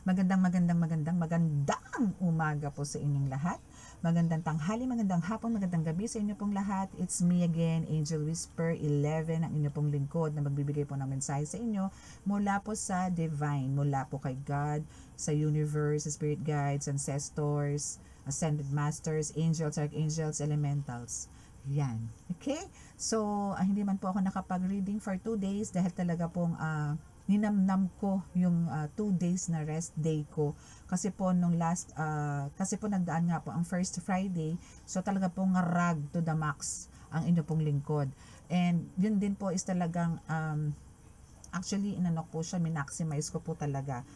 Magandang umaga po sa inyong lahat. Magandang tanghali, magandang hapon, magandang gabi sa inyo pong lahat. It's me again, Angel Whisper 11, ang inyo pong lingkod na magbibigay po ng mensahe sa inyo mula po sa Divine, mula po kay God, sa Universe, Spirit Guides, Ancestors, Ascended Masters, Angels, Archangels, Elementals. Yan. Okay? So, hindi man po ako nakapag-reading for 2 days dahil talaga pong ninamnam ko yung 2 days na rest day ko. Kasi po nung kasi po nagdaan nga po ang first Friday. So, talaga pong rag to the max ang inyo pong lingkod. And yun din po is talagang actually inanok po siya, minaximize ko po talaga.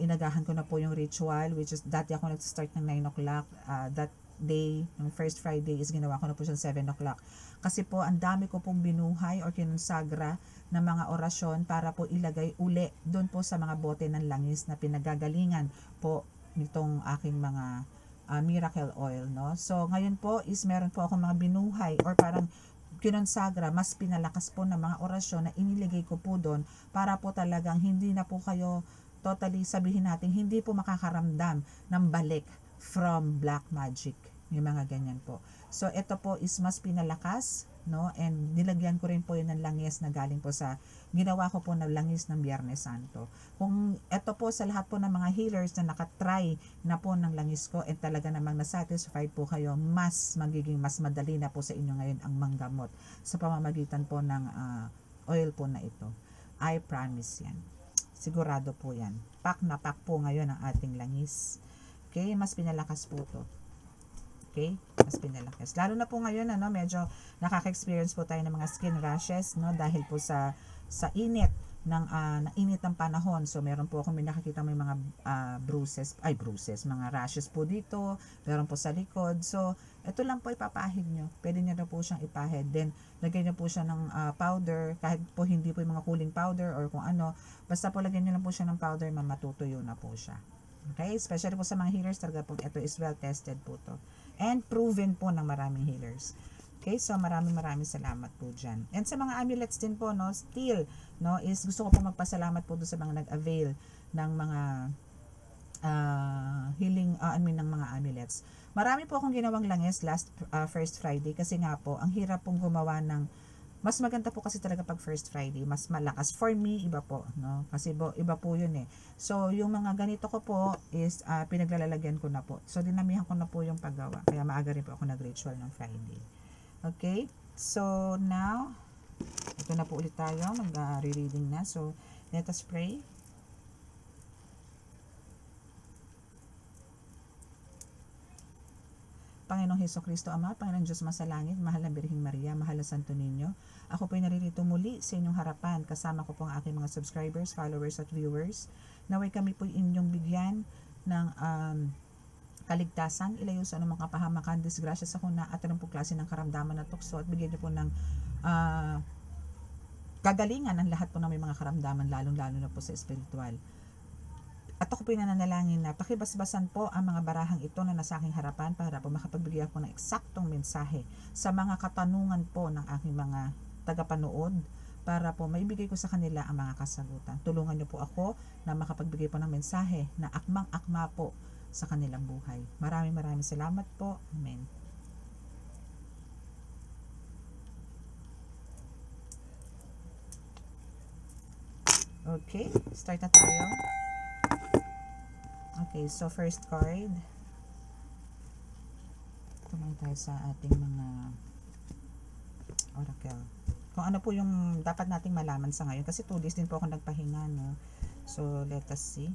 Inagahan ko na po yung ritual, which is dati ako nag-start ng 9 o'clock. That day, yung first Friday is ginawa ko na po siya 7 o'clock. Kasi po ang dami ko pong binuhay or kinonsagra na mga orasyon para po ilagay uli doon po sa mga bote ng langis na pinagagalingan po nitong aking mga miracle oil, no? So ngayon po is meron po akong mga binuhay or parang kinonsagra, mas pinalakas po ng mga orasyon na iniligay ko po doon para po talagang hindi na po kayo totally, sabihin natin, hindi po makakaramdam ng balik from black magic, yung mga ganyan po. So ito po is mas pinalakas, no, and nilagyan ko rin po yun ng langis na galing po sa ginawa ko po ng langis ng Biyernes Santo. Kung ito po sa lahat po ng mga healers na nakatry na po ng langis ko and talaga namang nasatisfied po kayo, mas magiging mas madali na po sa inyo ngayon ang manggamot sa pamamagitan po ng oil po na ito. I promise yan. Sigurado po yan. Pak na pak po ngayon ang ating langis. Okay, mas pinalakas po to. Okay, mas pinalakas. Lalo na po ngayon, medyo nakaka-experience po tayo ng mga skin rashes, no, dahil po sa init ng init ng panahon. So meron po akong nakikita may mga bruises, mga rashes po dito, meron po sa likod. So ito lang po ipapahid nyo. Pwede nyo na po siyang ipahid. Then lagyan nyo po siya ng powder, kahit po hindi po yung mga cooling powder or kung ano, basta po lagyan nyo lang po siya ng powder, matutuyo na po siya. Okay, especially po sa mga healers, talaga po ito is well tested po to. And proven po ng maraming healers. Okay, so maraming salamat po dyan. And sa mga amulets din po, no, still, no, is gusto ko po magpasalamat po doon sa mga nag-avail ng mga healing, ng mga amulets. Marami po akong ginawang langis last first Friday kasi nga po, ang hirap pong gumawa ng mas maganda po kasi talaga pag first Friday, mas malakas. For me, iba po, no? Kasi iba po yun eh. So, yung mga ganito ko po is pinaglalagyan ko na po. So, dinamihan ko na po yung paggawa. Kaya maaga rin po ako nag-ritual ng Friday. Okay? So, now, ito na po ulit tayo. Mag-reading na. So, let us pray. Panginoong Hesukristo Ama, Panginoong Diyos Masalangit, mahal na Birheng Maria, mahal na Santo Niño, ako po ay naririto muli sa inyong harapan. Kasama ko po ang aking mga subscribers, followers at viewers. Naway kami po inyong bigyan ng kaligtasan, ilayo sa anumang kapahamakan, disgrasya sa kuna at anong po klase ng karamdaman na tukso at bigyan niyo po ng kagalingan ng lahat po ng may mga karamdaman, lalong-lalo na po sa espiritual. At ako po nananalangin na pakibasbasan po ang mga barahang ito na nasa aking harapan para po makapagbigay ako ng eksaktong mensahe sa mga katanungan po ng aking mga tagapanood para po maibigay ko sa kanila ang mga kasagutan. Tulungan niyo po ako na makapagbigay po ng mensahe na akmang-akma po sa kanilang buhay. Maraming salamat po. Amen. Okay, start na tayo. Okay, so first card. Tumayo tayo sa ating mga oracle. Kung ano po yung dapat nating malaman sa ngayon. Kasi 2 days din po ako nagpahinga, no? So, let us see.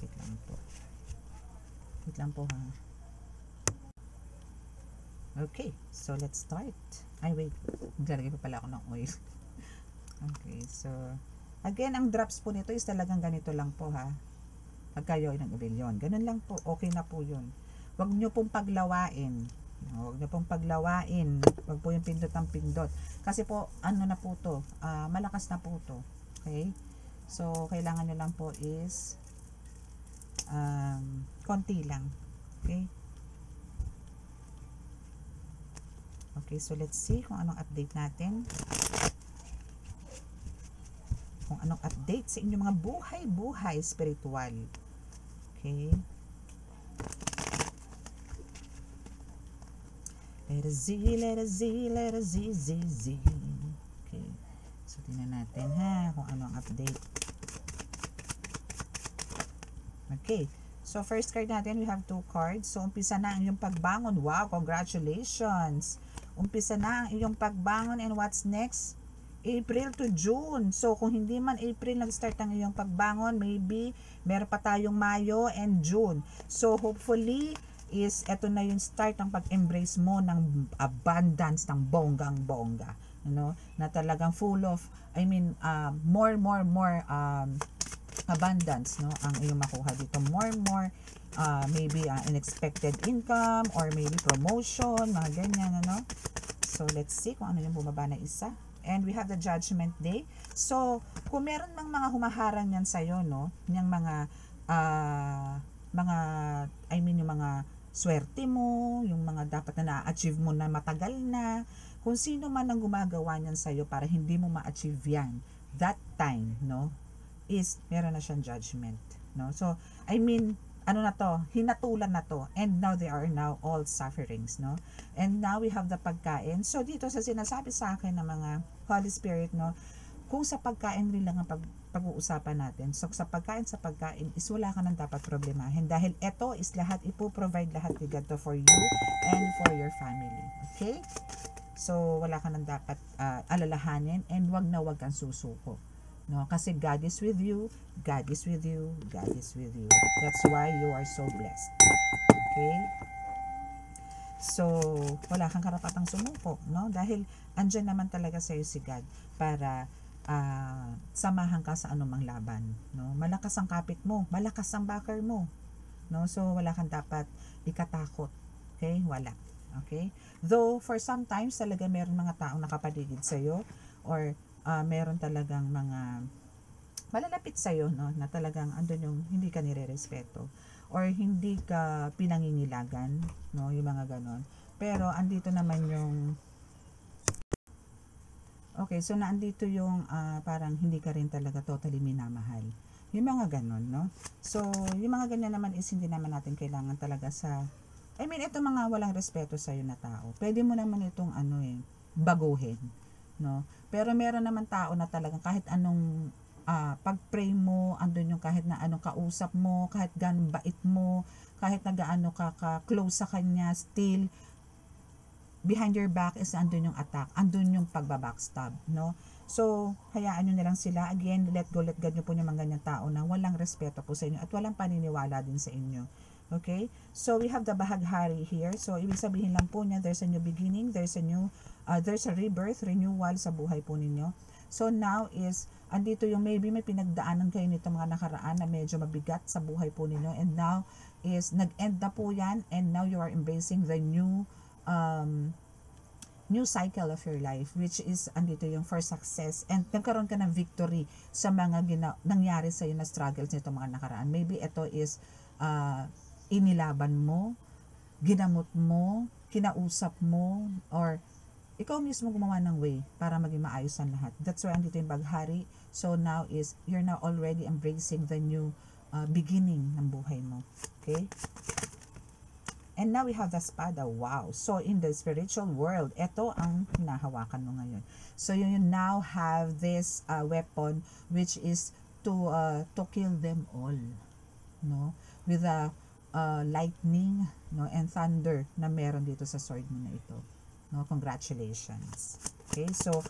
Wait lang po. Wait lang po, ha? Okay, so let's start. Ay, wait. Maglalagay pa pala ako ng oil. Okay, so again, ang drops po nito is talagang ganito lang po, ha. Pag kayo ay nag-avail yun. Ganun lang po. Okay na po yun. Huwag nyo pong paglawain. Huwag nyo pong paglawain. Huwag po yung pindot ng pindot. Kasi po, ano na po to. Malakas na po to. Okay? So, kailangan nyo lang po is konti lang. Okay? Okay, so let's see kung anong update natin. kung anong update sa inyong mga buhay-buhay spiritual. Okay? Letter Z, letter Z, letter Z, Z, Z. Okay. So, tingnan natin ha, kung ano ang update. Okay. So, first card natin, we have 2 cards. So, umpisa na ang iyong pagbangon. Wow, congratulations! Umpisa na ang iyong pagbangon. And what's next? April to June. So, kung hindi man April nag-start ang iyong pagbangon, maybe meron pa tayong Mayo and June. So, hopefully, is eto na yung start ng pag-embrace mo ng abundance ng bonggang-bongga. You know, na talagang full of, more abundance, no, ang iyong makuha dito. More maybe unexpected income or maybe promotion, mga ganyan, ano. So, let's see kung ano yung bumaba na isa. And we have the Judgment Day. So, kung meron mang mga humaharang yan sa'yo, no, yung mga yung mga swerte mo, yung mga dapat na na-achieve mo na matagal na, kung sino man ang gumagawa niyan sa'yo para hindi mo ma-achieve yan, that time, no, is meron na siyang judgment, no. So, ano na to, hinatulan na to, and now they are now all sufferings, no. And now we have the pagkain. So, dito sa sinasabi sa akin ng mga Holy Spirit, no, kung sa pagkain rin lang ang pag-uusapan natin. So, sa pagkain is wala ka nang dapat problemahin dahil ito is lahat, ipoprovide lahat ni God to for you and for your family. Okay? So, wala ka nang dapat alalahanin, and wag na wag kang susuko. No, kasi God is with you, God is with you, God is with you. That's why you are so blessed. Okay? So, wala kang karapatang sumuko, no? Dahil andyan naman talaga sa'yo si God para samahan ka sa anumang laban, no? Malakas ang kapit mo, malakas ang backer mo, no? So, wala kang dapat ikatakot. Okay? Wala. Okay? Though, for sometimes talaga meron mga taong nakapaligid sa'yo, or meron talagang mga malalapit sa'yo, no, na talagang andun yung hindi ka nire-respeto or hindi ka pinanginilagan, no, yung mga ganon. Pero andito naman yung so naandito yung parang hindi ka rin talaga totally minamahal. Yung mga ganon, no. So, yung mga ganyan naman is hindi naman natin kailangan talaga ito mga walang respeto sa'yo na tao. Pwede mo naman itong baguhin, no. Pero meron naman tao na talagang kahit anong pag-pray mo, andun yung kahit na anong kausap mo, kahit ganong bait mo, kahit na gaano ka-close sa kanya, still behind your back is andun yung attack, andun yung pagbabackstab, no. So, hayaan nyo na lang sila. Again, let go, let God nyo po yung mga ganyang tao na walang respeto po sa inyo at walang paniniwala din sa inyo. Okay? So, we have the Bahaghari here. So, ibig sabihin lang po niya, there's a new beginning, there's a rebirth, renewal sa buhay po ninyo. So, now is, andito yung maybe may pinagdaanan kayo nito mga nakaraan na medyo mabigat sa buhay po ninyo. And now is, nag-end na po yan. And now you are embracing the new cycle of your life, which is, andito yung for success. And nagkaroon ka ng victory sa mga nangyari sa'yo na struggles nito mga nakaraan. Maybe ito is, inilaban mo, ginamot mo, kinausap mo, or ikaw mismo gumawa ng way para maging maayos ang lahat. That's why andito yung Baghari. So now is, you're now already embracing the new beginning ng buhay mo. Okay? And now we have the Espada. Wow! So in the spiritual world, ito ang hinahawakan mo ngayon. So you now have this weapon which is to kill them all. No? With a lightning, no, and thunder na meron dito sa sword mo na ito. No, congratulations. Okay, so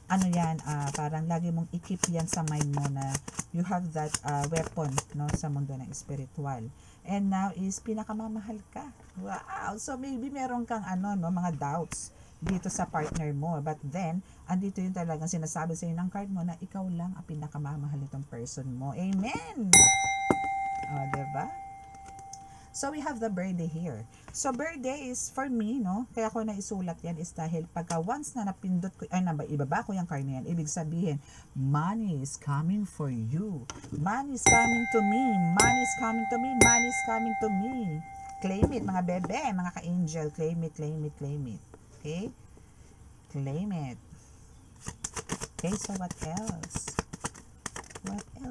ano yan, parang lagi mong i-keep yan sa mind mo na you have that weapon, no, sa mundo ng spiritual. And now is pinakamamahal ka. Wow! So maybe meron kang mga doubts dito sa partner mo, but then andito yung talagang sinasabi sa iyo ng card mo na ikaw lang ang pinakamamahal nitong person mo. Amen. Diba? So, we have the birthday here. So, birthday is, for me, no, kaya ko naisulat yan is dahil pagka once na napindot ko, ibaba ko yung card na yan, ibig sabihin, money is coming for you. Money is coming to me. Money is coming to me. Money is coming to me. Claim it, mga bebe, mga ka-angel. Claim it, claim it, claim it. Okay? Claim it. Okay, so what else?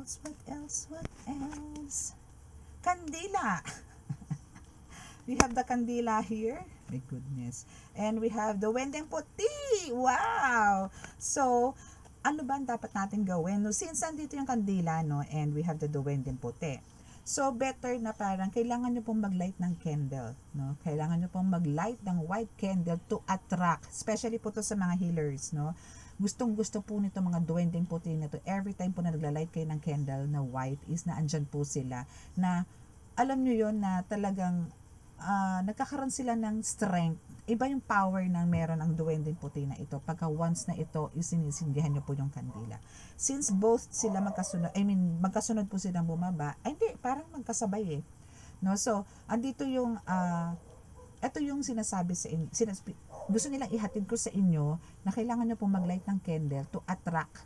else? What else? What else? Kandila. We have the kandila here. My goodness. And we have the wendeng puti. Wow! So, ano ba ang dapat natin gawin? No, since andito yung kandila, no, and we have the wendeng puti. So, better na parang kailangan nyo pong mag-light ng candle. No? Kailangan nyo pong mag-light ng white candle to attract. Especially po to sa mga healers. No? Gustong-gusto po nito mga duwending puti na to. Every time po na nagla-light kayo ng candle na white is na andyan po sila. Na alam nyo yon na talagang nagkakaroon sila ng strength. Iba yung power na meron ang duwending puti na ito pagka once na ito isinisinggihan nyo po yung kandila. Since both sila magkasunod po silang bumaba, ay hindi, parang magkasabay eh. No? So, andito yung, ito yung sinasabi sa inyo, gusto nilang ihatid ko sa inyo na kailangan nyo pong mag-light ng candle to attract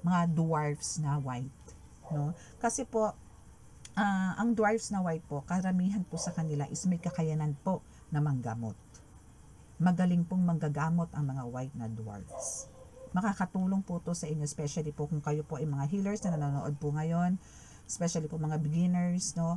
mga dwarfs na white. No? Kasi po, ang dwarfs na white po, karamihan po sa kanila is may kakayanan po na manggamot. Magaling pong manggagamot ang mga white na dwarfs. Makakatulong po to sa inyo, especially po kung kayo po ay mga healers na nanonood po ngayon, especially po mga beginners, no?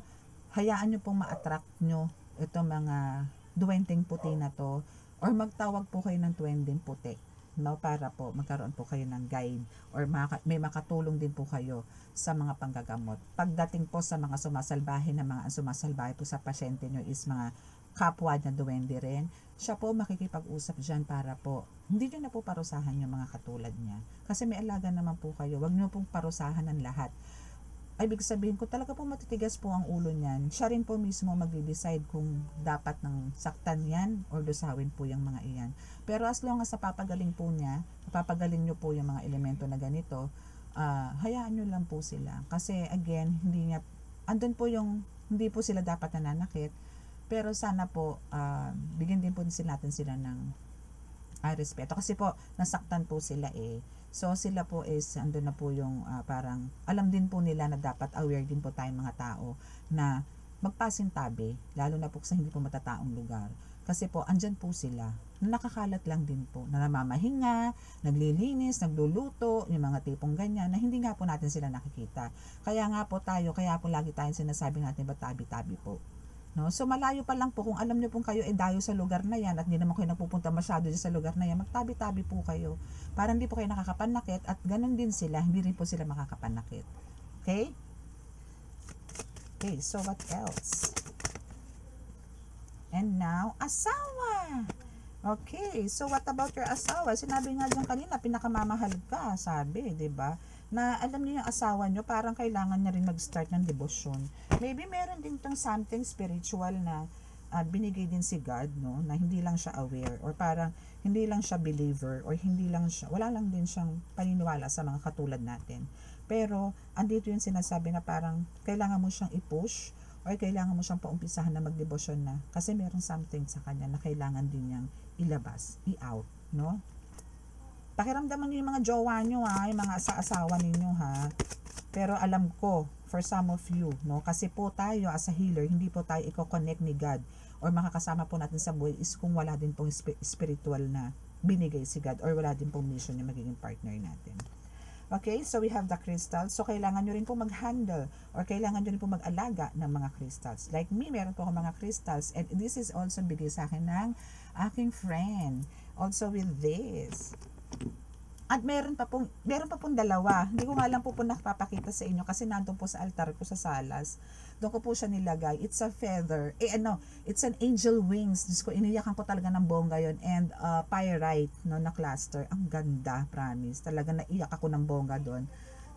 Hayaan nyo pong ma-attract nyo itong mga duwending puti na to, or magtawag po kayo ng duwending puti, no? Para po magkaroon po kayo ng guide, or may makatulong din po kayo sa mga panggagamot. Pagdating po sa mga sumasalbahe na mga sumasalbahe po sa pasyente nyo is mga kapwa na duwende rin, siya po makikipag-usap dyan para po hindi nyo na po parusahan yung mga katulad niya. Kasi may alaga naman po kayo, wag nyo pong parusahan ng lahat. Ay, ibig sabihin ko talaga po matitigas po ang ulo niyan. Siya rin po mismo mag-decide kung dapat ng saktan yan or dosawin po yung mga iyan. Pero as long as napapagaling po niya, napapagaling nyo po yung mga elemento na ganito, hayaan nyo lang po sila. Kasi again, andun po yung, hindi po sila dapat nananakit. Pero sana po, bigyan din po natin sila ng respeto. Kasi po, nasaktan po sila eh. So, sila po is, andun na po yung parang, alam din po nila na dapat aware din po tayong mga tao na magpasintabi, lalo na po sa hindi po matataong lugar. Kasi po, andyan po sila, na nakakalat lang din po, na namamahinga, naglilinis, nagluluto, yung mga tipong ganyan, na hindi nga po natin sila nakikita. Kaya nga po kaya po lagi tayong sinasabi natin, tabi-tabi po. No? So malayo pa lang po, kung alam nyo pong kayo dayo sa lugar na yan at hindi naman kayo napupunta masyado sa lugar na yan, magtabi-tabi po kayo para hindi po kayo nakakapanakit, at ganun din sila, hindi rin po sila makakapanakit. Okay? Okay, so what else? And now, asawa! Okay, so what about your asawa? Sinabi nga dyan kanina, pinakamamahal ka, sabi, 'di ba? Na alam niyo yung asawa niyo, parang kailangan niya rin mag-start ng debosyon. Maybe meron din tong something spiritual na binigay din si God, no? Na hindi lang siya aware, or parang hindi lang siya believer, or wala lang din siyang paniniwala sa mga katulad natin. Pero andito yung sinasabi na parang kailangan mo siyang i-push, or kailangan mo siyang paumpisahan na magdebosyon na, kasi meron something sa kanya na kailangan din niyang ilabas, i-out, no? Pakiramdaman niyo yung mga jowa niyo yung mga asawa ninyo Pero alam ko, for some of you, no, kasi po tayo as a healer, hindi po tayo i-connect ni God or makakasama po natin sa buhay is kung wala din pong spiritual na binigay si God, or wala din pong mission yung magiging partner natin. Okay, so we have the crystals. So kailangan nyo rin po mag-handle, or kailangan nyo rin po mag-alaga ng mga crystals. Like me, meron po ako mga crystals, and this is also bigay sa akin ng aking friend. Also with this. At meron pa pong dalawa. Hindi ko nga lang po nakapapakita sa inyo kasi nandun po sa altar ko sa salas. Doon ko po siya nilagay. It's a feather. It's an angel wings. Diyos ko, iniyakan ko talaga ng bongga yon. And pyrite, no, na cluster. Ang ganda, promise. Talaga naiyak ako ng bongga doon.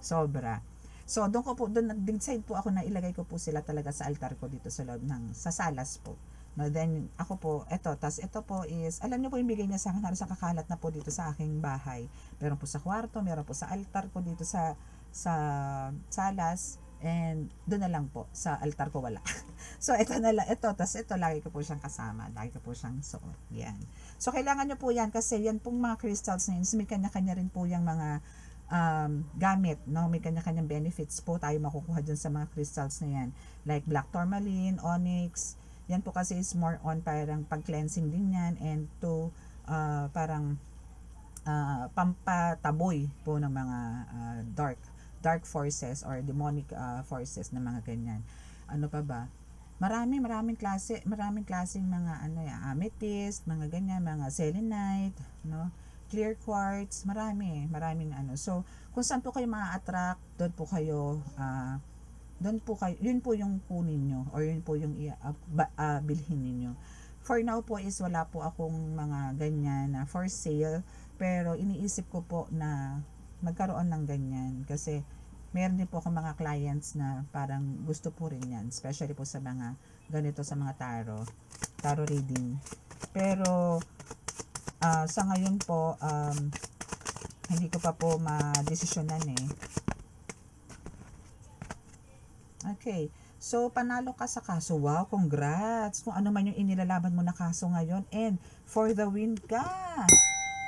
Sobra. So, doon decide po ako na ilagay ko po sila talaga sa altar ko dito sa loob sa salas po. No, then, ako po, ito po is, alam niyo po yung bigay niya sa akin, halos kakalat na po dito sa aking bahay. Meron po sa kwarto, meron po sa altar ko dito sa salas, and doon na lang po, sa altar ko wala. So, ito lagi ko po siyang kasama, lagi ko po siyang suot. Yan. So, kailangan niyo po yan, kasi yan pong mga crystals na yun, may kanya-kanya rin po yung mga gamit, no? May kanya-kanyang benefits po tayo makukuha dyan sa mga crystals na yan. Like black tourmaline, onyx. Yan po kasi is more on parang pag-cleansing din yan, and to parang pampataboy po ng mga dark dark forces or demonic forces na mga ganyan. Ano pa ba? Maraming klaseng mga amethyst, mga ganyan, mga selenite, no? Clear quartz, maraming ano. So, kung saan po kayo ma-attract, doon po kayo, yun po yung kunin nyo, or yun po yung bilhin niyo. For now po is wala po akong mga ganyan na for sale, pero iniisip ko po na magkaroon ng ganyan kasi meron din po akong mga clients na parang gusto po rin yan, especially po sa mga ganito, sa mga tarot reading. Pero sa ngayon po hindi ko pa po ma-desisyonan eh. Okay, so panalo ka sa kaso. Wow, congrats! Kung ano man yung inilalaban mo na kaso ngayon, and for the win ka,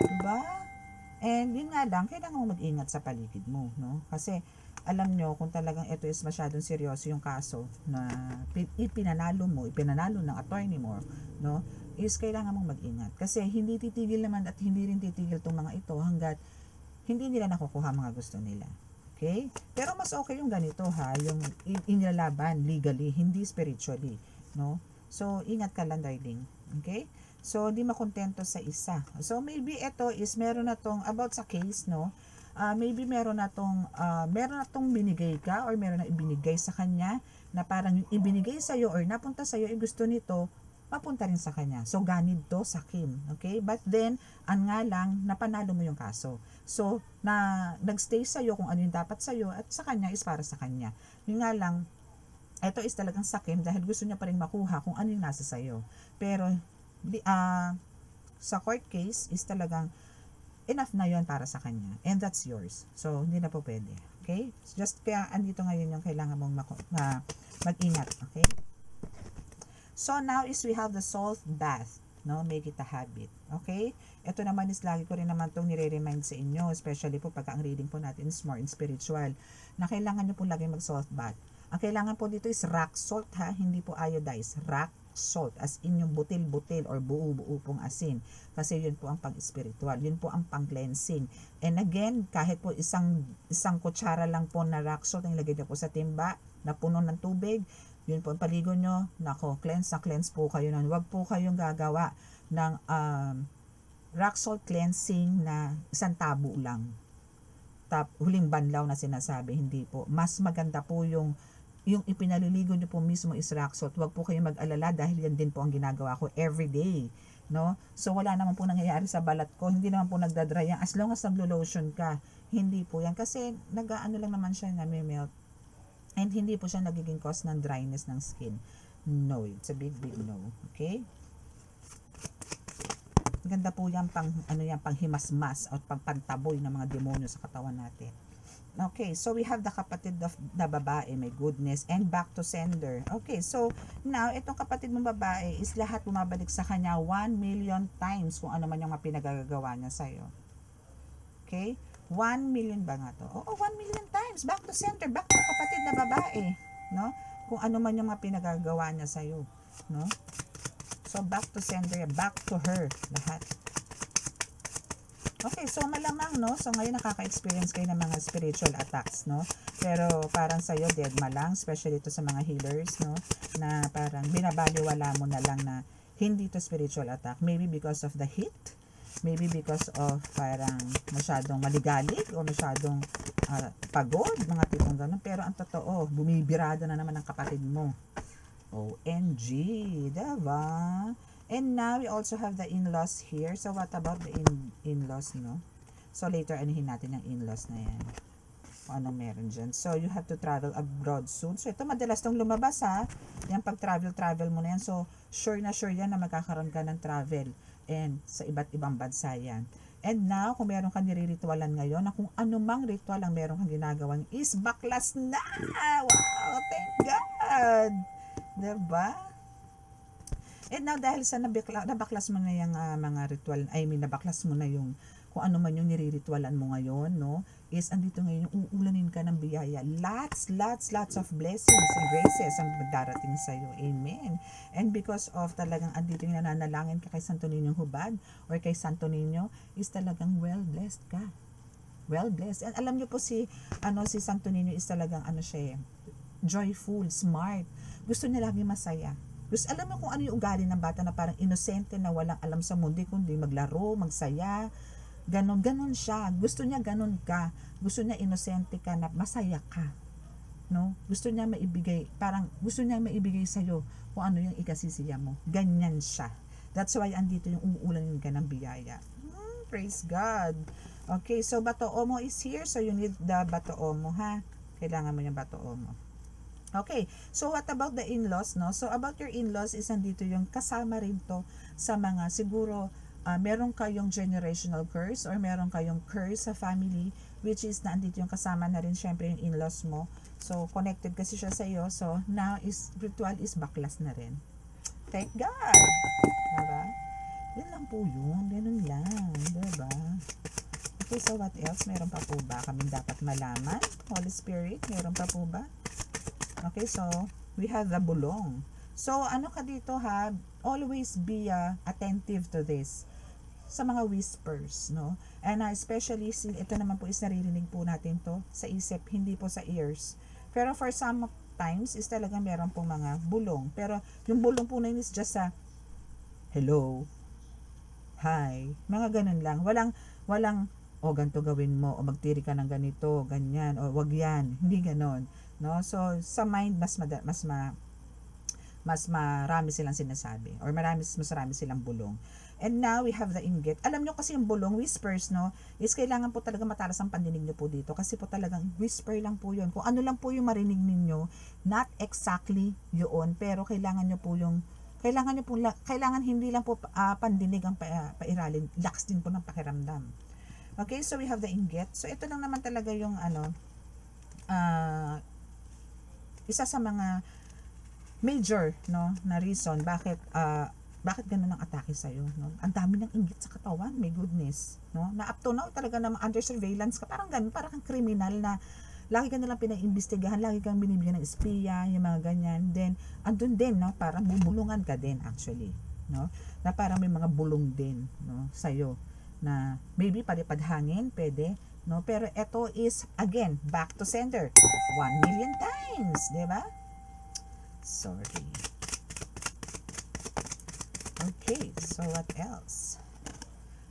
diba? And yun nga lang, kailangan mo mag-ingat sa paligid mo, no? Kasi alam nyo, kung talagang ito is masyadong seryoso yung kaso na ipinanalo ng attorney mo, no? Is kailangan mong mag-ingat. Kasi hindi titigil naman at hindi rin titigil tong mga ito hanggat hindi nila nakukuha mga gusto nila. Okay? Pero mas okay yung ganito ha, yung inilalaban legally, hindi spiritually, no? So, ingat ka lang, darling. Okay? So, di makontento sa isa. So, maybe ito is meron na tong, about sa case, no? Maybe meron na tong binigay ka or meron na ibinigay sa kanya na parang yung ibinigay sa'yo or napunta sa'yo, gusto nito, mapunta rin sa kanya. So, ganid to sa Kim. Okay? But then, nga lang, napanalo mo yung kaso. So, nagstay sa'yo kung ano yung dapat sa'yo at sa kanya is para sa kanya. Yung nga lang, ito is talagang sa Kim dahil gusto niya pa rin makuha kung ano yung nasa sa'yo. Pero, sa court case is talagang enough na yon para sa kanya. And that's yours. So, hindi na po pwede. Okay? Just kaya andito ngayon yung kailangan mong mag-ingat. Okay? So, now is we have the salt bath. No? Make it a habit. Okay? Ito naman is lagi ko rin naman itong nire-remind sa inyo, especially po pagka ang reading po natin is more in spiritual, na kailangan nyo po lagi mag-salt bath. Ang kailangan po dito is rock salt ha, hindi po iodized. Rock salt, as in yung butil-butil or buo-buo pong asin. Kasi yun po ang pang-spiritual. Yun po ang pang-cleansing. And again, kahit po isang kutsara lang po na rock salt ang ilagay nyo po sa timba na puno ng tubig, yun po ang paligo nyo, nako, cleanse po kayo nun. Huwag po kayong gagawa ng rock salt cleansing na isang tabo lang. Huling banlaw na sinasabi, hindi po. Mas maganda po yung ipinaliligo nyo po mismo is rock salt. Huwag po kayong mag-alala dahil yan din po ang ginagawa ko everyday. No? So, wala naman po nangyayari sa balat ko. Hindi naman po nagdadry yan. As long as naglo-lotion ka, hindi po yan. Kasi nag-ano lang naman siya na may melt. And hindi po siya nagiging cause ng dryness ng skin. No, it's a big no. Okay? Ganda po yan pang himasmas at pang pantaboy ng mga demonyo sa katawan natin. Okay, so we have the kapatid of the babae, my goodness, and back to sender. Okay, so now, itong kapatid mong babae is lahat bumabalik sa kanya 1 million times kung ano man yung pinagagawa niya sa'yo. Okay? 1 million ba nga to? Oo, 1 million times. Back to center. Back to kapatid na babae. No? Kung ano man yung pinagagawa niya sa'yo. No? So, back to sender. Back to her. Lahat. Okay, so malamang, no? So, ngayon nakaka-experience kayo ng mga spiritual attacks, no? Pero parang sa'yo, dead ma lang. Especially to sa mga healers, no? Na parang binabaliwala mo na lang na hindi to spiritual attack. Maybe because of the heat. Maybe because of parang masyadong maligalig o masyadong pagod, mga tipong ganun. Pero ang totoo, bumibirada na naman ang kapatid mo. OMG, diba? And now, we also have the in-laws here. So, what about the in-laws, no? So, later, anuhin natin ang in-laws na yan. Kung anong meron dyan. So, you have to travel abroad soon. So, ito, madalas tong lumabas, ha? Yan, pag travel mo na yan. So, sure na yan na magkakaroon ka ng travel. And sa iba't ibang bansa yan. And now, kung meron kang nire-ritualan ngayon, na kung anumang ritual ang meron kang ginagawang is baklas na! Wow! Thank God! Diba? And now, dahil sa nabaklas mo na yung mga ritual, nabaklas mo na yung kung ano man yung nire-ritualan mo ngayon, no? Is andito ngayon yung uulanin ka ng biyaya. Lots of blessings and graces ang darating sa'yo. Amen. And because of talagang andito yung nananalangin ka kay Santo Niño Hubad or kay Santo Niño, is talagang well blessed ka. well blessed. And alam niyo po si Santo Niño is talagang siya joyful, smart. Gusto niya lagi masaya. Gusto, alam mo kung ano yung ugali ng bata na parang inosente na walang alam sa mundo kundi maglaro, magsaya. Ganon siya. Gusto niya ganon ka. Gusto niya inosente ka na masaya ka. No? Gusto niya maibigay, parang gusto niya maibigay sa'yo kung ano yung ikasisiya mo. Ganyan siya. That's why andito yung umuulan ka ng biyaya. Praise God. Okay, so Bato Omo is here. So you need the Bato Omo, ha? Kailangan mo yung Bato Omo. Okay, so what about the in-laws, no? So about your in-laws is andito yung kasama rin to sa mga siguro meron kayong generational curse or meron kayong curse sa family, which is naandito yung kasama na rin syempre yung in-laws mo. So connected kasi siya sa iyo. So now is ritual is baklas na rin. Thank God. Diba? Yan lang po yun. Ganun lang. Diba? Okay, so what else? Meron pa po ba kaming dapat malaman? Holy Spirit, meron pa po ba? Okay, so we have the bulong. So ano ka dito ha? Always be attentive to this. Sa mga whispers, no? And especially, ito naman po is naririnig po natin to sa isip, hindi po sa ears. Pero for some times is talaga meron pong mga bulong. Pero yung bulong po na yun is just hello, hi, mga ganun lang. Walang, ganito gawin mo, o magtiri ka ng ganito, ganyan, o wag yan. Hindi ganon. No? So, sa mind, mas marami silang sinasabi. Or mas marami silang bulong. And now, we have the inggit. Alam nyo kasi yung bulong, whispers, no, is kailangan po talaga matalas ang pandinig nyo po dito. Kasi po talagang whisper lang po yun. Kung ano lang po yung marinig ninyo, not exactly yun, pero kailangan nyo po yung, kailangan hindi lang po pandinig ang pairalin. Lakas din po ng pakiramdam. Okay, so we have the inggit. So, ito lang naman talaga yung, isa sa mga major, no, na reason bakit ganun ang atake sa iyo, no? Ang dami ng inggit sa katawan, my goodness, no? Na up to now talaga na under surveillance ka, parang ganun, parang kang kriminal na lagi ka nilang pinaimbestigahan, lagi kang binibigyan ng espiya, yung mga ganyan. Then andun din, no, parang bubulungan ka din actually, no? Na parang may mga bulong din, no, sa iyo na maybe palipadhangin, pwede, no? Pero ito is again back to sender 1,000,000 times, di ba? Sorry. Okay, so what else?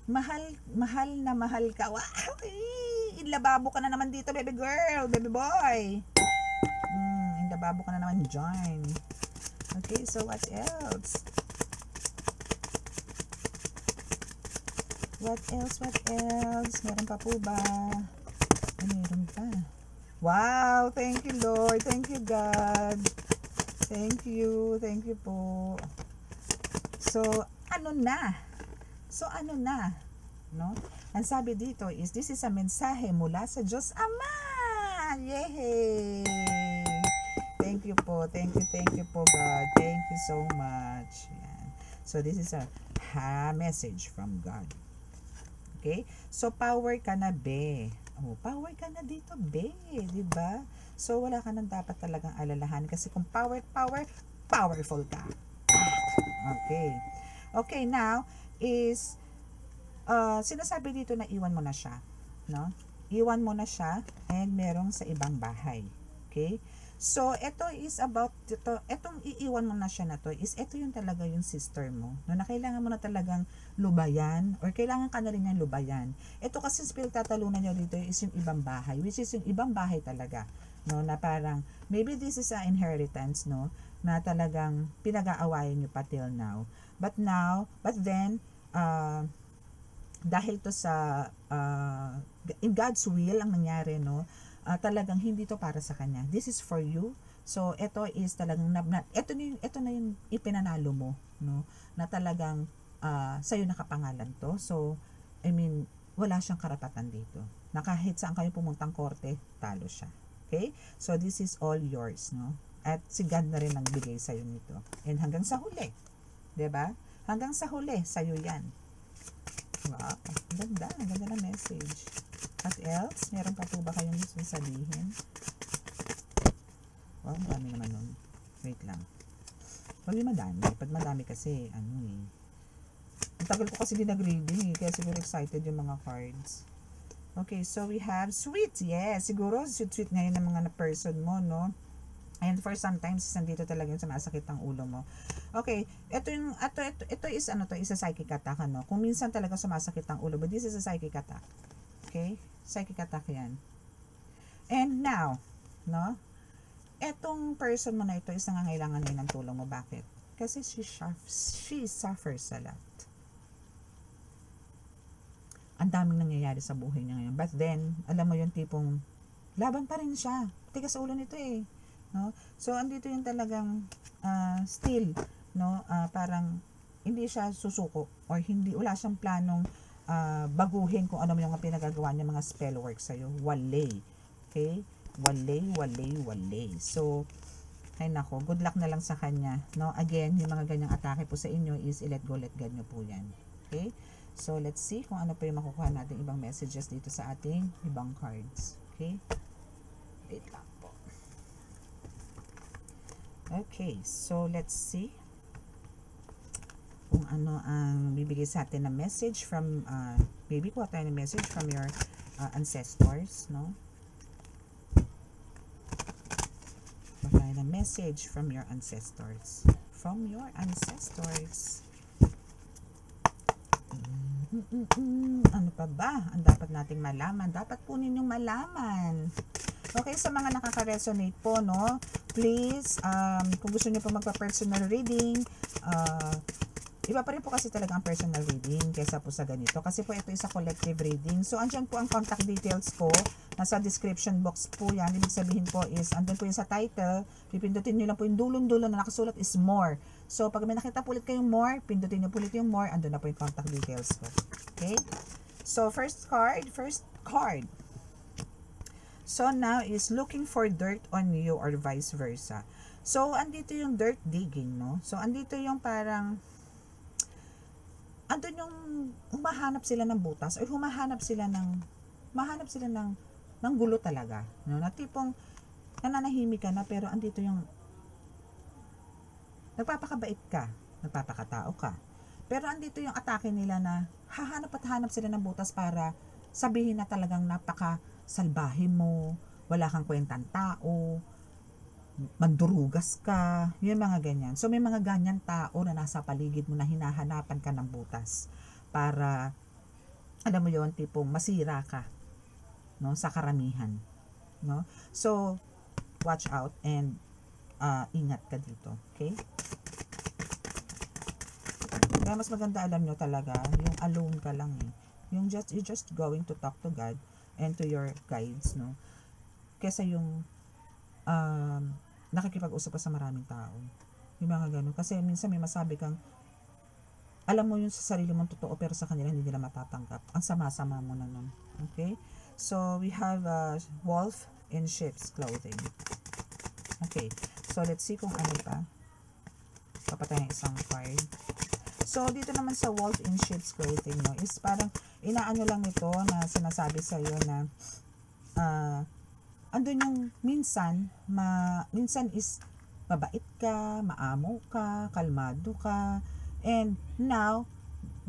Mahal na mahal ka. Wow! Inlababo ka na naman dito, baby girl, baby boy. Inlababo ka na naman, join. Okay, so what else? What else? Meron pa po ba? Meron pa. Wow! Thank you, Lord. Thank you, God. Thank you po. So, ano na? No? Ang sabi dito is, this is a mensahe mula sa Diyos Ama. Yay! Thank you po, God. Thank you so much. Yan. So, this is a message from God. Okay? So, power ka na, be. Power ka na dito, be. Diba? So, wala ka nang dapat talagang alalahan. Kasi kung powerful ka. Okay, now is sinasabi dito na iwan mo na siya, no? Iwan mo na siya and merong sa ibang bahay. Okay? So, ito is about etong iiwan mo na siya na to is ito yung talaga yung sister mo, no, na kailangan mo na talagang lubayan or kailangan ka na rin niyang lubayan. Ito kasi pinagtatalunan niyo dito is yung ibang bahay, which is yung ibang bahay talaga, no, na parang maybe this is an inheritance, no, na talagang pinag-aawayan niyo pa till now. But then dahil to sa in God's will ang nangyari, no, talagang hindi to para sa kanya. This is for you. So ito is talagang ito na yung ipinanalo mo, no, na talagang sa'yo nakapangalan to. So I mean, wala siyang karapatan dito. Na kahit saan kayo pumuntang korte, talo siya. Okay? So this is all yours, no? At si God na rin nagbigay sa'yo nito. And hanggang sa huli, 'di ba? Hanggang sa huli, sa'yo yan. Wow, ganda na message. What else? Meron pa po ba kayong gusto sabihin? Wow, madami naman nun. Wait lang. Pag madami. Pag madami kasi, ang tagal ko kasi din nag-reading kaya siguro excited yung mga cards. Okay, so we have sweet. Yes, siguro sweet ngayon ng mga person mo, no? And for sometimes, nandito talaga yung sumasakit ang ulo mo. Okay, ito is ano to, is a psychic attack, ano? Kung minsan talaga sumasakit ang ulo mo, this is a psychic attack. Okay? Psychic attack yan. And now, no? Etong person mo na ito is nangangailangan ngayon ng tulong mo. Bakit? Kasi she suffers a lot. Ang daming nangyayari sa buhay niya ngayon. But then, alam mo yung tipong, laban pa rin siya. Tigas sa ulo nito eh. No? So, andito yung talagang still, no? Parang, hindi siya susuko or hindi, wala siyang planong baguhin kung ano yung pinagagawa niya mga spell work sa'yo. Wale. Okay? Wale. So, ay nako, good luck na lang sa kanya. No? Again, yung mga ganyang atake po sa inyo is let go, let God nyo po yan. Okay? So, let's see kung ano pa yung makukuha natin ibang messages dito sa ating ibang cards. Okay? Wait lang po. Okay, so let's see kung ano ang bibigay sa atin na message from, maybe kuha tayo ng message from your ancestors, no? Kuha tayo ng message from your ancestors. From your ancestors. Ano pa ba ang dapat nating malaman? Dapat po ninyong malaman. Okay, sa mga nakaka-resonate po, no, please, kung gusto niyo po magpa-personal reading, iba pa rin po kasi talaga ang personal reading kaysa po sa ganito. Kasi po ito is a collective reading. So, andyan po ang contact details ko. Nasa description box po yan. Ibig sabihin po is, andun po yung sa title. Pipindutin nyo lang po yung dulon-dulon na nakasulat is more. So, pag may nakita po ulit kayong more, pindutin nyo po ulit yung more. Andun na po yung contact details ko. Okay? So, first card. So, now is looking for dirt on you or vice versa. So, andito yung dirt digging, no? So, andito yung parang, andun yung humahanap sila ng butas o humahanap sila ng gulo talaga, no? Na tipong nananahimik ka na pero andito yung nagpapakabait ka, nagpapakatao ka. Pero andito yung atake nila na hahanap at hanap sila ng butas para sabihin na talagang napaka-salbahe mo, wala kang kwentang tao, mandurugas ka, yung mga ganyan. So, may mga ganyan tao na nasa paligid mo na hinahanapan ka ng butas para, alam mo yon, tipong masira ka, no, sa karamihan, no? So, watch out and ingat ka dito, okay? Kaya mas maganda, alam nyo talaga, yung alone ka lang eh. You're just going to talk to God and to your guides, no? Kesa yung nakikipag-usap pa sa maraming tao. Yung mga ganun. Kasi minsan may masabi kang, alam mo yung sa sarili mong totoo, pero sa kanila hindi nila matatanggap. Ang sama-sama mo na nun. Okay? So, we have wolf in sheep's clothing. Okay. So, let's see kung ano pa. Papatay ng isang card. So, dito naman sa wolf in sheep's clothing, no, is parang inaano lang nito na sinasabi sa'yo na andun yung minsan is mabait ka, maamo ka, kalmado ka, and now,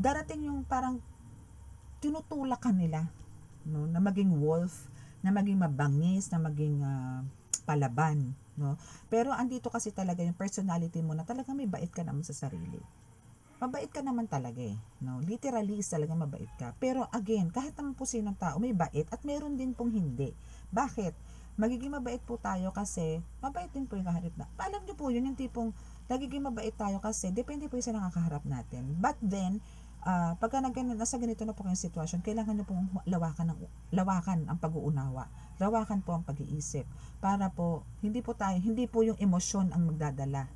darating yung parang tinutulak ka nila, no, na maging wolf, na maging mabangis, na maging palaban, no. Pero andito kasi talaga yung personality mo na talaga may bait ka naman sa sarili. Mabait ka naman talaga eh, no? Literally is talaga mabait ka. Pero again, kahit naman po sinong tao may bait at meron din pong hindi. Bakit? Magiging mabait po tayo kasi mabait din po yung kaharap na. Alam nyo po yun, yung tipong nagiging mabait tayo kasi depende po yung sa nakakaharap natin. But then, pagka nasa ganito na po kayong sitwasyon, kailangan nyo pong lawakan ang pag-uunawa. Lawakan po ang pag-iisip. Para po, hindi po yung emosyon ang magdadala.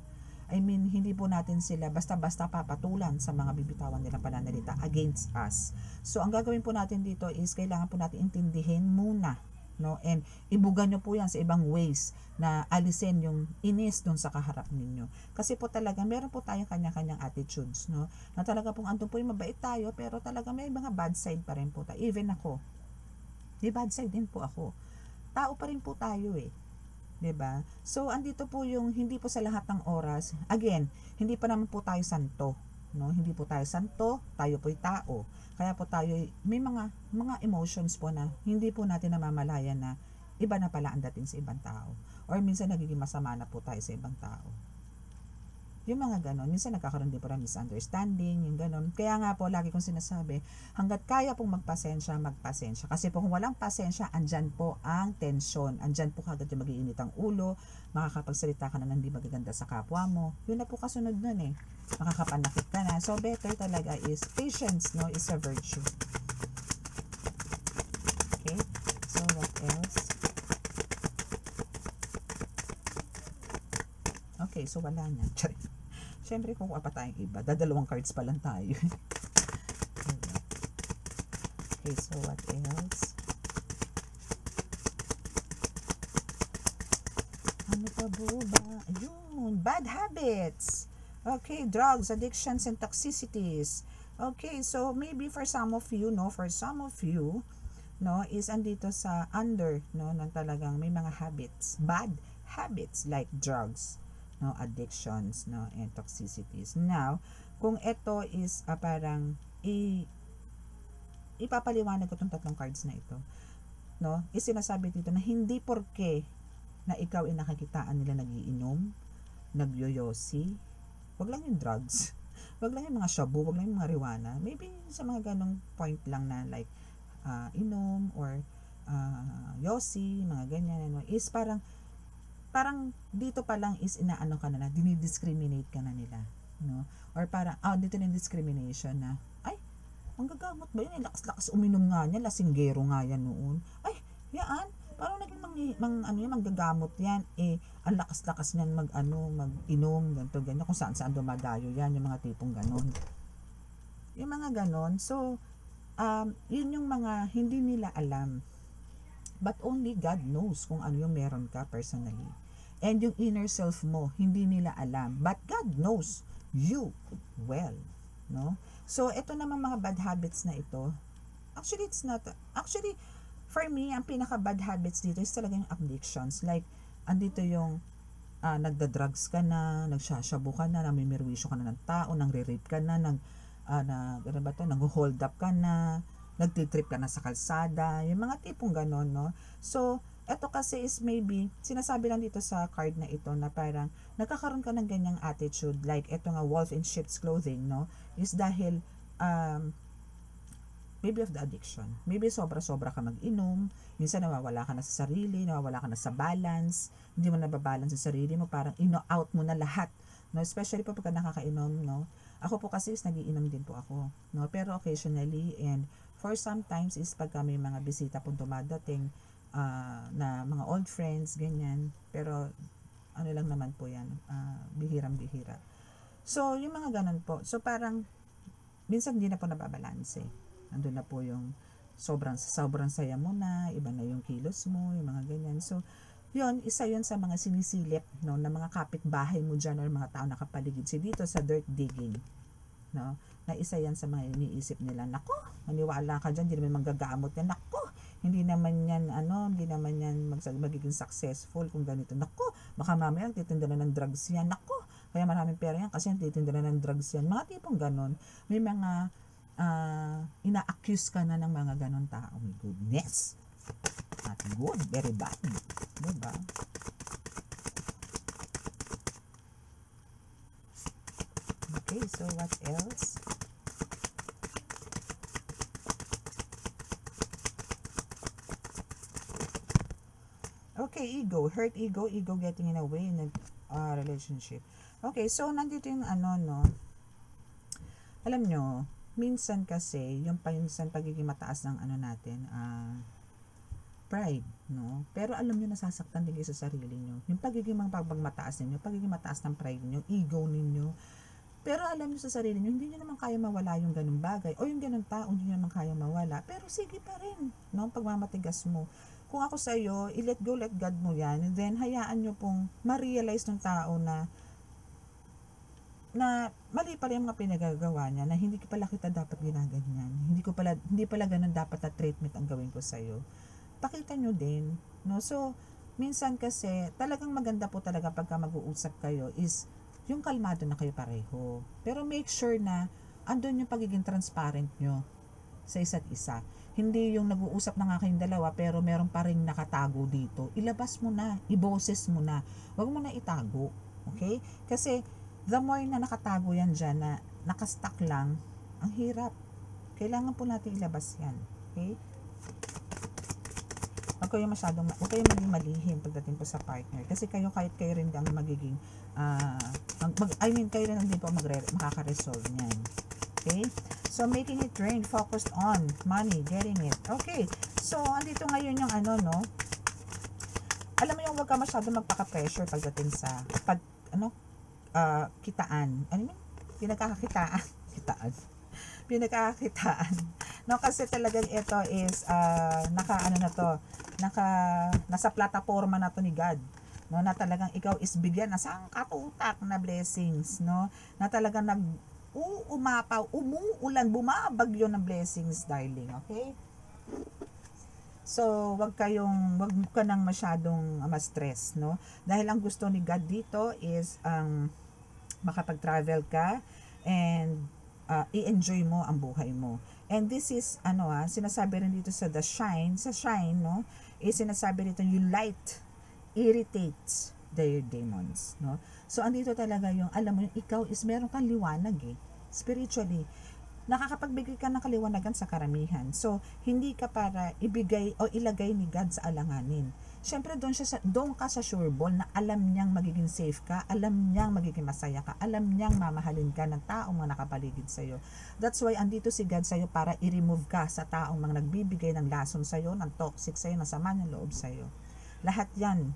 I mean, hindi po natin sila basta-basta papatulan sa mga bibitawan nilang pananalita against us. So, ang gagawin po natin dito is kailangan po natin intindihin muna, no? And ibugan nyo po yan sa ibang ways na alisin yung inis dun sa kaharap ninyo. Kasi po talaga, meron po tayong kanya-kanyang attitudes, no? Na talaga pong andun po yung mabait tayo, pero talaga may mga bad side pa rin po tayo. Even ako. May bad side din po ako. Tao pa rin po tayo eh. 'Di ba? So andito po yung hindi po sa lahat ng oras. Again, hindi pa naman po tayo santo. no? Hindi po tayo santo, tayo po'y tao. Kaya po tayo may mga emotions po na hindi po natin namamalayan na iba na pala ang dating sa ibang tao. Or minsan nagiging masama na po tayo sa ibang tao. Yung mga ganon, minsan nagkakaroon din po ng misunderstanding, yung ganon. Kaya nga po, lagi kong sinasabi, hanggat kaya pong magpasensya, magpasensya. Kasi po kung walang pasensya, andyan po ang tensyon. Andyan po kagad yung mag-iinit ang ulo, makakapagsalita ka na ng di magaganda sa kapwa mo. Yun na po kasunod nun eh. Makakapanakit ka na. So, better talaga is patience, no, is a virtue. Okay? So, what else? Okay, so wala na. Siyempre, kung pa tayong iba, dadalawang cards pa lang tayo. Okay, so what else? Ano pa ba? Ayun, bad habits. Okay, drugs, addictions, and toxicities. Okay, so maybe for some of you, no, is andito sa under, no, na talagang may mga habits, bad habits like drugs, no, addictions, no, and toxicities. Now, kung ito is parang ipapaliwanag ko tong tatlong cards na ito, no, is sinasabi dito na hindi porke na ikaw ay nakakitaan nila nagiinom, nagyoyosi, wag lang yung drugs, wag lang yung mga shabu, wag lang yung mga marijuana, maybe sa mga ganong point lang na like inom or yosi, mga ganyan, ano, is parang dito pa lang is inaano ka na, dinidiscriminate ka na nila, no? Or parang dito na yung discrimination na ay, manggagamot ba yun? Lakas-lakas uminom nga niya, lasinggero nga yan noon. Ay, yan, parang naging manggagamot yan, ang lakas-lakas niyan mag-inom, ganito, ganyan, kung saan-saan dumadayo yan, yung mga tipong ganon. Yung mga ganon, so, yun yung mga hindi nila alam. But only God knows kung ano yung meron ka personally. And yung inner self mo, hindi nila alam. But God knows you well. No? So, ito naman mga bad habits na ito. Actually, for me, ang pinaka-bad habits dito is talagang addictions. Like, andito yung nagda-drugs ka na, nagsashabu ka na, namimirwisyo ka na ng tao, nangre-rape ka na, nag-hold up ka na, nagtitrip ka na sa kalsada, yung mga tipong ganon, no? So, eto kasi is maybe, sinasabi lang dito sa card na ito na parang nagkakaroon ka ng ganyang attitude, like eto nga wolf in sheep's clothing, no? Is dahil, maybe of the addiction. Maybe sobra-sobra ka mag-inom, minsan nawawala ka na sa sarili, nawawala ka na sa balance, hindi mo nababalance sa sarili mo, parang out mo na lahat, no? Especially po pagka nakakainom, no? Ako po kasi is nagiinom din po ako, no? Pero occasionally, and for sometimes is pagka may mga bisita pong dumadating na mga old friends, ganyan. Pero ano lang naman po yan, bihirang-bihira. So, yung mga ganun po. So, parang minsan hindi na po nababalanse. Nandun na po yung sobrang saya mo na, iba na yung kilos mo, yung mga ganyan. So, yun, isa yun sa mga sinisilip, no, na mga kapitbahay mo dyan or mga tao nakapaligid si dito sa dirt digging, no, na isa yan sa mga iniisip nila, nako, maniwala ka dyan, hindi naman manggagamot yan, nako, hindi naman yan magiging successful kung ganito, nako, baka mamaya titinda na ng drugs yan, nako, kaya maraming pera yan kasi titinda na ng drugs yan, mga tipong ganon, may mga ina-accuse ka na ng mga ganon tao. My goodness, not good, very bad, diba? Okay, so what else? Okay, ego, hurt ego getting in a way in a relationship. Okay, so nandito yung no, alam nyo, minsan kasi, yung pagiging mataas ng natin, pride, no? Pero alam nyo, nasasaktan din kayo sa sarili nyo. Yung pagiging mataas ninyo, pagiging mataas ng pride ninyo, ego ninyo. Pero alam nyo sa sarili nyo, hindi nyo naman kaya mawala yung ganung bagay, o yung ganung tao, hindi nyo naman kaya mawala. Pero sige pa rin, no? Pagmamatigas mo. Kung ako sa iyo, let go, let God mo yan, then hayaan nyo pong ma-realize ng tao na mali pala yung mga pinagagawa niya, na hindi pala kita dapat ginaganyan, hindi pala ganun dapat na treatment ang gawin ko sa'yo. Pakita nyo din, no? So, minsan kasi, talagang maganda po talaga pagka mag-uusap kayo is, yung kalmado na kayo pareho. Pero make sure na andun yung pagiging transparent nyo sa isa't isa. Hindi yung nag-uusap na nga kayong dalawa pero meron pa rin nakatago dito. Ilabas mo na, iboses mo na. Huwag mo na itago. Okay? Kasi the more na nakatago yan dyan, na nakastuck lang, ang hirap. Kailangan po natin ilabas yan. Okay? Huwag kayong maging malihim pagdating po sa partner. Kasi kahit kayo rin ang magiging, kayo rin hindi po makaka-resolve niyan. Okay? So, making it rain, focused on money, getting it. Okay. So, andito ngayon yung alam mo yung huwag ka masyado magpaka-pressure pagdating sa, kitaan. Ano yun? Pinagkakakitaan. Pinagkakakitaan. No, kasi talagang ito is, nasa plataforma na to ni God. No, na talagang ikaw is bigyan ng sangkatutak na blessings, no? Na talagang umuulan, bumabagyo ng blessings, darling, okay? So, wag ka nang masyadong ma-stress, no? Dahil ang gusto ni God dito is makapag-travel ka and i-enjoy mo ang buhay mo. And this is sinasabi rin dito sa shine, no? Sinasabi dito yung light irritates their demons, no? So, andito talaga yung, alam mo, yung ikaw is meron kang liwanag spiritually. Nakakapagbigay ka ng kaliwanagan sa karamihan. So, hindi ka para ibigay o ilagay ni God sa alanganin. Siyempre, doon ka sa sure ball na alam niyang magiging safe ka, alam niyang magiging masaya ka, alam niyang mamahalin ka ng taong mga nakapaligid sa'yo. That's why, andito si God sa'yo para i-remove ka sa taong mga nagbibigay ng lason sa'yo, ng toxic sa'yo, ng sama ng loob sa'yo. Lahat yan,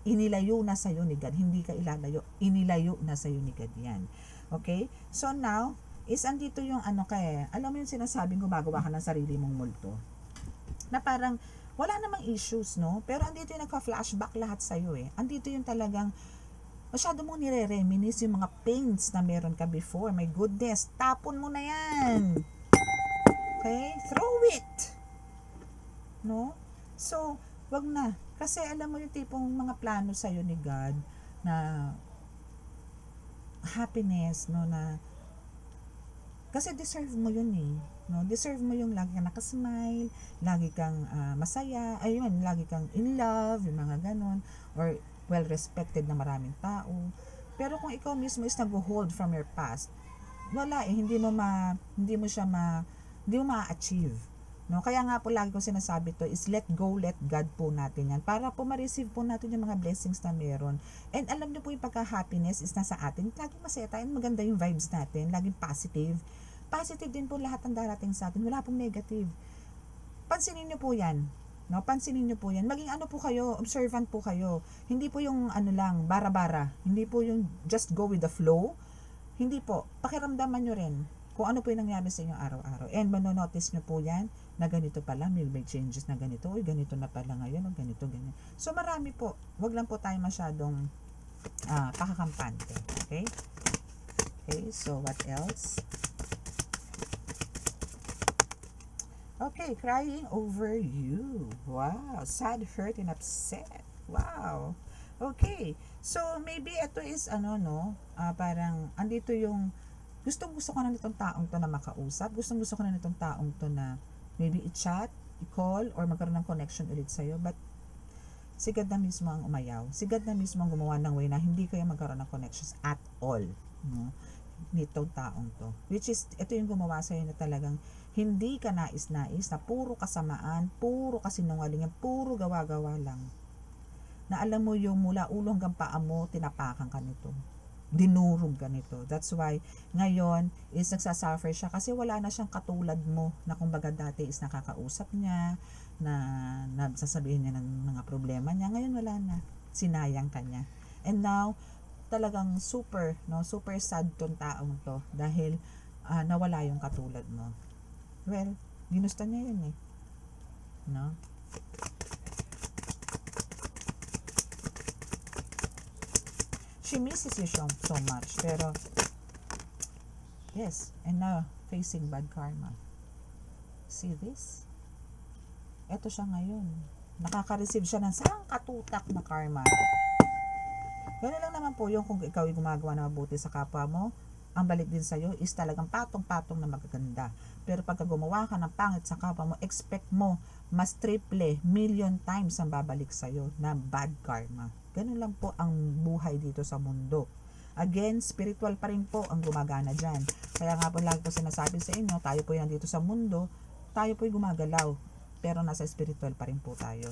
inilayo na sa'yo ni God. Hindi ka ilalayo, inilayo na sa'yo ni God yan. Okay? So now, is andito yung alam mo yung sinasabing gumagawa ka ng sarili mong multo. Na parang, wala namang issues, no? Pero andito yung nagka-flashback lahat sa'yo Andito yung talagang, masyado mong nire-reminisce yung mga pains na meron ka before. My goodness, tapon mo na yan. Okay? Throw it. No? So, wag na. Kasi alam mo yung tipong mga plano sa'yo ni God na happiness, no, na kasi deserve mo yun no? Deserve mo yung lagi kang nakasmile, lagi kang masaya, lagi kang in love, yung mga ganon, or well respected na maraming tao. Pero kung ikaw mismo is nag-hold from your past, wala hindi mo ma-achieve. No, kaya nga po lagi ko sinasabi to is let go, let God po natin yan para po ma-receive po natin yung mga blessings na meron. And alam niyo po yung pagka-happiness is nasa atin. Laging masaya tayo, maganda yung vibes natin, laging positive. Positive din po lahat ng darating sa atin. Wala pong negative. Pansinin niyo po yan. No, pansinin niyo po yan. Maging po kayo, observant po kayo. Hindi po yung lang, bara-bara. Hindi po yung just go with the flow. Hindi po. Pakiramdaman niyo rin kung ano po yung nangyari sa inyo araw-araw. And manonotice nyo po yan, na ganito pala, may changes na ganito, ganito na pala ngayon, o ganito, ganyan. So, marami po. Wag lang po tayo masyadong pakakampante. Okay? Okay, so what else? Okay, crying over you. Wow, sad, hurt, and upset. Wow. Okay, so maybe ito is parang andito yung gustong-gusto ko na nitong taong to na makausap. Gustong-gusto ko na nitong taong to na maybe i-chat, i-call, or magkaroon ng connection ulit sa'yo. But, si God na mismo ang umayaw. Si God na mismo ang gumawa ng way na hindi kayo magkaroon ng connections at all. No? Nitong taong to. Which is, ito yung gumawa sa'yo na talagang hindi ka nais-nais, na puro kasamaan, puro kasinungalingan, puro gawa-gawa lang. Na alam mo yung mula ulo hanggang paa mo, tinapakan ka nito. Dinurog ganito. That's why ngayon is nagsasuffer siya kasi wala na siyang katulad mo na kumbaga dati is nakakausap niya, na sasabihin niya ng mga problema niya. Ngayon wala na. Sinayang ka niya. And now, talagang super sad tong taong to dahil nawala yung katulad mo. Well, ginusto niya yun no? She misses you so much, pero yes, and now facing bad karma. See this? Ito siya ngayon. Nakaka-receive siya ng sangkatutak na karma. Gano'n lang naman po yung kung ikaw ay gumagawa na mabuti sa kapwa mo, ang balik din sa'yo is talagang patong-patong na magaganda. Pero pagka gumawa ka ng pangit sa kapwa mo, expect mo mas triple, million times ang babalik sa'yo na bad karma. Ganun lang po ang buhay dito sa mundo. Again, spiritual pa rin po ang gumagana dyan. Kaya nga po lagi po sinasabi sa inyo, tayo po yan dito sa mundo, tayo po gumagalaw. Pero nasa spiritual pa rin po tayo.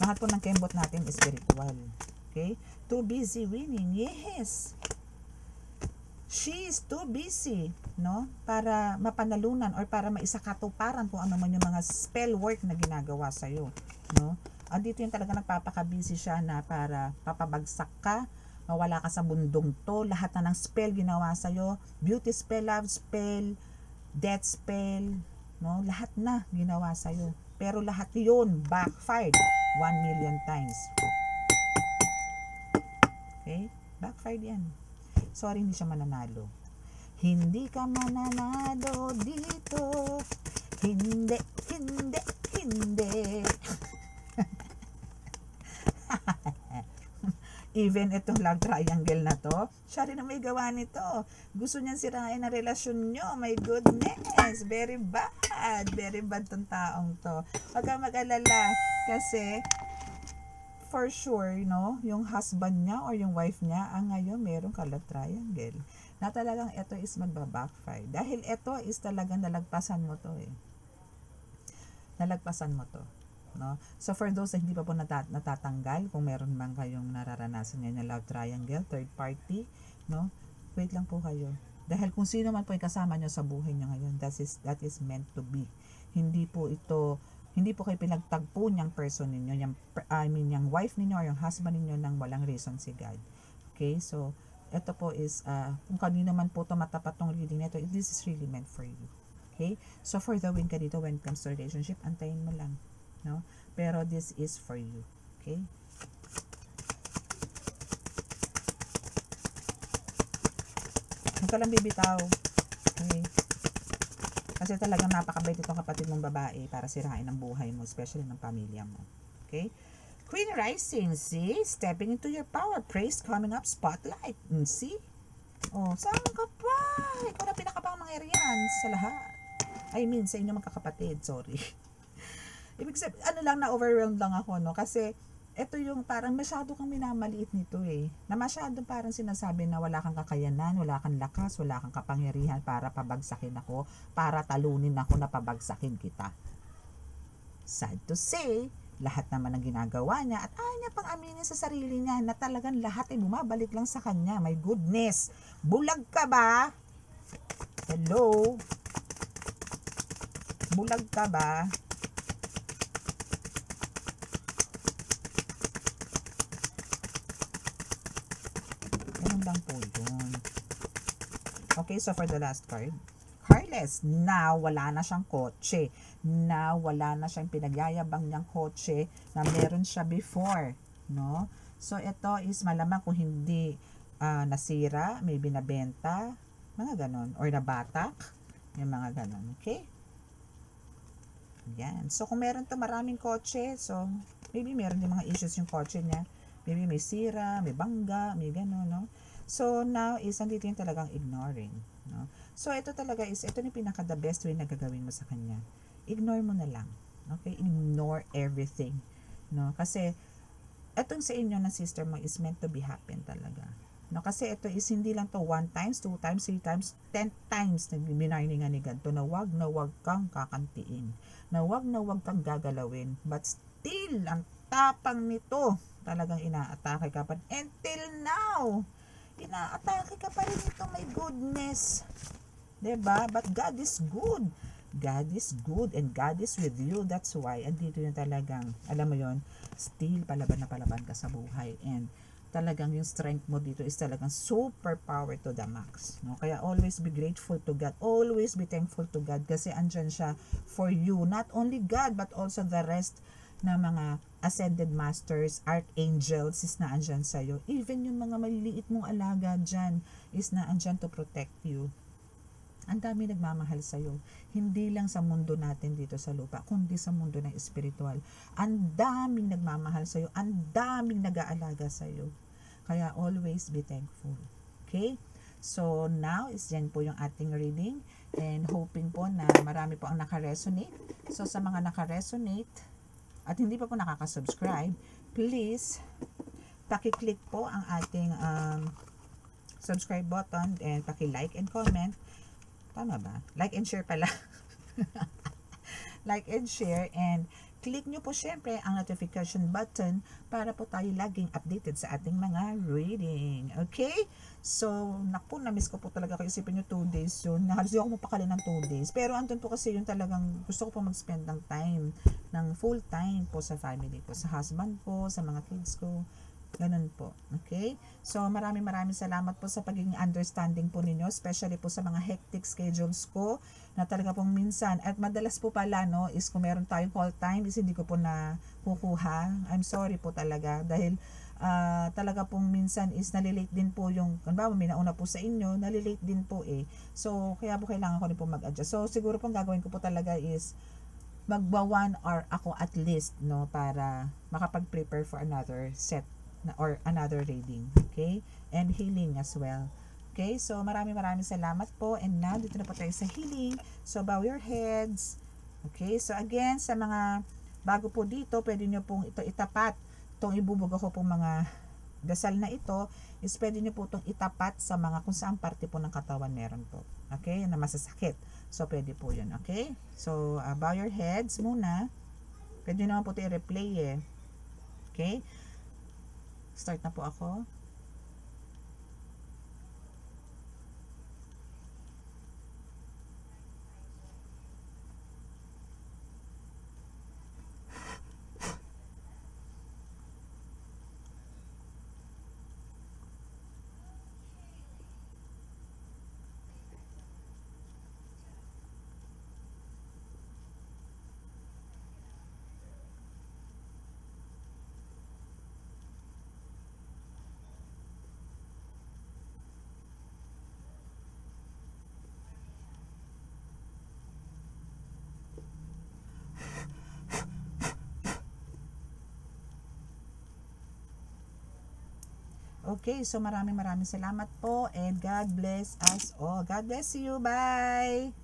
Lahat po ng kembot natin is spiritual. Okay? Too busy winning. Yes! She is too busy, no? Para mapanalunan or para maisakatuparan kung ano man yung mga spell work na ginagawa sa'yo, no? Andito yung talaga nagpapaka-busy siya na para papabagsak ka, mawala ka sa bundong to, lahat na ng spell ginawa sa'yo, beauty spell, love spell, death spell, no? Lahat na ginawa sa'yo. Pero lahat yun backfired 1 million times. Okay? Backfired yan. Sorry, hindi siya mananalo. Hindi ka mananalo dito. Hindi, hindi, hindi. Even itong love triangle na to, siya rin ang may gawa nito. Gusto niyang sirain ang relasyon nyo. My goodness, very bad. Very bad tong taong to. Huwag kang mag-alala kasi for sure, no, yung husband niya or yung wife niya, ang ngayon meron ka love triangle. Na talagang ito is magbabackfire. Dahil ito is talagang nalagpasan mo to eh. Nalagpasan mo to. No? So for those na hindi pa po natatanggal, kung meron man kayong nararanasan ngayon na love triangle, third party, no? Wait lang po kayo. Dahil kung sino man po ay kasama nyo sa buhay nyo ngayon, that is meant to be. Hindi po kayo pinagtagpo niyang person ninyo, yung wife ninyo or yung husband ninyo nang walang reason si God. Okay? So, ito po is, kung kanino man po ito matapat tong reading nito, this is really meant for you. Okay? So, for the win ka dito when it comes to relationship, antayin mo lang. No? Pero this is for you. Okay? Huwag ka lang bibitaw. Okay? Kasi talagang napakabait itong kapatid mong babae para sirain ang buhay mo, especially ng pamilya mo. Okay? Queen Rising, see? Stepping into your power. Praise coming up, spotlight. See? Oh, saan ka pa? Ikaw na pinakapangyarihan sa lahat. I mean, sa inyo magkakapatid. Sorry. Ibig sabihin, na-overwhelmed lang ako, no? Kasi, ito yung parang masyado kang minamaliit nito eh. Na masyado parang sinasabi na wala kang kakayanan, wala kang lakas, wala kang kapangyarihan para pabagsakin ako, para talunin ako na pabagsakin kita. Sad to say, lahat naman ang ginagawa niya at ayaw niya pang aminin sa sarili niya na talagang lahat ay bumabalik lang sa kanya. My goodness! Bulag ka ba? Hello? Bulag ka ba? Lang po yun. Okay, so for the last card, carless, na wala na siyang kotse, na wala na siyang pinagyayabang niyang kotse na meron siya before, no? So ito is malamang kung hindi nasira, may binabenta, mga ganon, or nabatak, yung mga ganon, okay? Yan. So kung meron to maraming kotse, so maybe meron din mga issues yung kotse niya, maybe may sira, may bangga, may ganon, no? So, now is, andito yung talagang ignoring. No? So, ito talaga is, ito yung pinaka-the best way na gagawin mo sa kanya. Ignore mo na lang. Okay? Ignore everything. No? Kasi, etong sa inyo na sister mo is meant to be happen talaga. No? Kasi ito is hindi lang to 1 times, 2 times, 3 times, 10 times na binarningan ni God to na wag kang kakantiin. Na wag kang gagalawin. But still, ang tapang nito, talagang inaatake ka pa. Until now, inaatake ka pa rin ito, my goodness. Diba? But God is good. God is good and God is with you. That's why, andito yung talagang, alam mo yon, still palaban na palaban ka sa buhay. And talagang yung strength mo dito is talagang super power to the max. No? Kaya always be grateful to God. Always be thankful to God kasi andyan siya for you. Not only God, but also the rest na mga ascended masters, archangels is na andyan sa'yo. Even yung mga maliliit mong alaga dyan is na andyan to protect you. Ang dami nagmamahal sa'yo. Hindi lang sa mundo natin dito sa lupa, kundi sa mundo ng espiritual. Ang daming nagmamahal sa'yo. Ang daming nag-aalaga sa'yo. Kaya always be thankful. Okay? So now is yan po yung ating reading. And hoping po na marami po ang nakaresonate. So sa mga nakaresonate at hindi pa po nakaka-subscribe, please paki-click po ang ating subscribe button and paki-like and comment. Tama ba? Like and share pala. Like and share, and click nyo po syempre ang notification button para po tayo laging updated sa ating mga reading. Okay? So, naku, na-miss ko po talaga kayo. Isipin nyo 2 days yun. Halos di ako mapakali ng 2 days. Pero andun po kasi yung talagang gusto ko po mag-spend ng time, ng full time po sa family ko, sa husband ko, sa mga kids ko. Ganun po. Okay? So, maraming salamat po sa pagiging understanding po ninyo, especially po sa mga hectic schedules ko, na talaga pong minsan, at madalas po pala, no, is kung meron tayong call time, is hindi ko po na kukuha. I'm sorry po talaga, dahil talaga pong minsan is nalilate din po yung, kanba, may nauna po sa inyo, nalilate din po eh. So, kaya po kailangan ko rin po mag-adjust. So, siguro pong gagawin ko po talaga is, magba 1 hour ako at least, no, para makapag-prepare for another set or another reading, okay? And healing as well. Okay? So, maraming salamat po. And now, dito na po tayo sa healing. So, bow your heads. Okay? So, again, sa mga bago po dito, pwede nyo pong ito itapat. Itong ibubuga ko pong mga dasal na ito, is pwede nyo po itong itapat sa mga kung saan parte po ng katawan meron po. Okay? Na masasakit. So, pwede po yun. Okay? So, bow your heads muna. Pwede naman po ito i-replay eh. Okay? Start na po ako. Okay, so maraming salamat po and God bless us all. God bless you. Bye!